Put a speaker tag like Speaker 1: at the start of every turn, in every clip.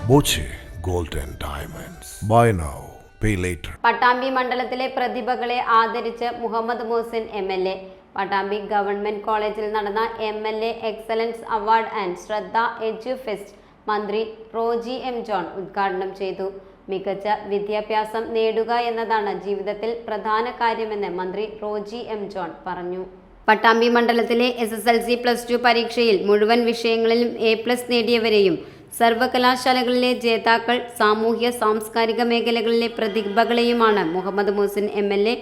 Speaker 1: Boche gold and diamonds. Buy now, pay later.
Speaker 2: Pattambi മണ്ഡലത്തിലെ പ്രതിഭകളെ ആദരിച്ച് Muhammad Muhsin MLA. Pattambi government കോളേജിൽ നടന്ന MLA എക്സലൻസ് അവാർഡ് ആൻഡ് ശ്രദ്ധ എഡ്യു ഫെസ്റ്റ് മന്ത്രി റോജി M. ജോൺ ഉദ്ഘാടനം ചെയ്തു. മികച്ച വിദ്യാഭ്യാസം നേടുക എന്നതാണ് ജീവിതത്തിൽ പ്രധാന കാര്യമെന്ന് മന്ത്രി റോജി M. ജോൺ പറഞ്ഞു. പട്ടാമ്പി മണ്ഡലത്തിലെ SSLC+2 പരീക്ഷയിൽ മുഴുവൻ വിഷയങ്ങളിലും A+ നേടിയവരെയും സർവകലാശാലകളിലെ ജേതാക്കൾ സാമൂഹ്യ സാംസ്കാരിക മേഖലകളിലെ പ്രതിഭകളെയുമാണ് Muhammad Muhsin MLA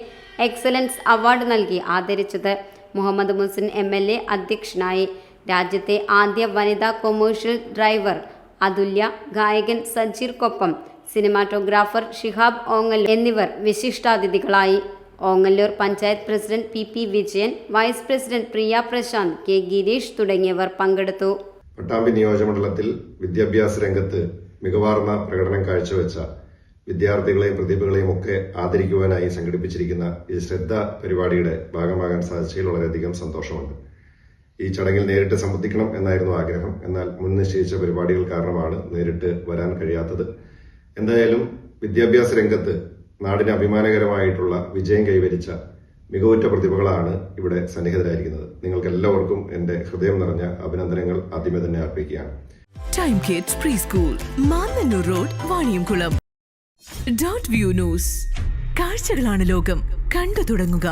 Speaker 2: excellence award നൽകി ആദരിച്ചത്. മുഹമ്മദ് മുഹസിൻ MLA അധ്യക്ഷനായി. രാജ്യത്തെ ആദ്യ വനിതാ കൊമേഴ്ഷ്യൽ ഡ്രൈവർ അതുല്യ, ഗായകൻ സജീർക്കൊപ്പം സിനിമാറ്റോഗ്രാഫർ ഷിഹാബ് ഓങ്ങല്ലൂർ എന്നിവർ വിശിഷ്ടാതിഥികളായി. Ongallur panchayat president PP Vijayan, vice president Priya Prashanth, K. Girish തുടങ്ങിയവർ പങ്കെടുത്തു.
Speaker 3: പട്ടാമ്പി നിയോജകമണ്ഡലത്തിൽ വിദ്യാഭ്യാസ രംഗത്ത് മികവാർന്ന പ്രകടനം കാഴ്ചവെച്ച വിദ്യാർത്ഥികളെയും പ്രതിഭകളെയും ഒക്കെ ആദരിക്കുവാനായി സംഘടിപ്പിച്ചിരിക്കുന്ന ഈ ശ്രദ്ധ പരിപാടിയുടെ ഭാഗമാകാൻ സാധിച്ചതിൽ വളരെയധികം സന്തോഷമുണ്ട്. ഈ ചടങ്ങിൽ നേരിട്ട് സംബന്ധിക്കണം എന്നായിരുന്നു ആഗ്രഹം. എന്നാൽ മുൻ നിശ്ചയിച്ച പരിപാടികൾ കാരണമാണ് നേരിട്ട് വരാൻ കഴിയാത്തത്. എന്തായാലും വിദ്യാഭ്യാസ രംഗത്ത് നാടിന് അഭിമാനകരമായിട്ടുള്ള വിജയം കൈവരിച്ച മികവുറ്റ പ്രതിഭകളാണ് ഇവിടെ സന്നിഹിതരായിരിക്കുന്നത്. നിങ്ങൾക്ക് എല്ലാവർക്കും എന്റെ ഹൃദയം നിറഞ്ഞ അഭിനന്ദനങ്ങൾ ആദ്യമേ തന്നെ അർപ്പിക്കുകയാണ്.
Speaker 4: Time kids pre school, Mannanur road, Vaniyamkulam. Dot view news. കാഴ്ചകളാണ് ലോകം, കണ്ടു തുടങ്ങുക.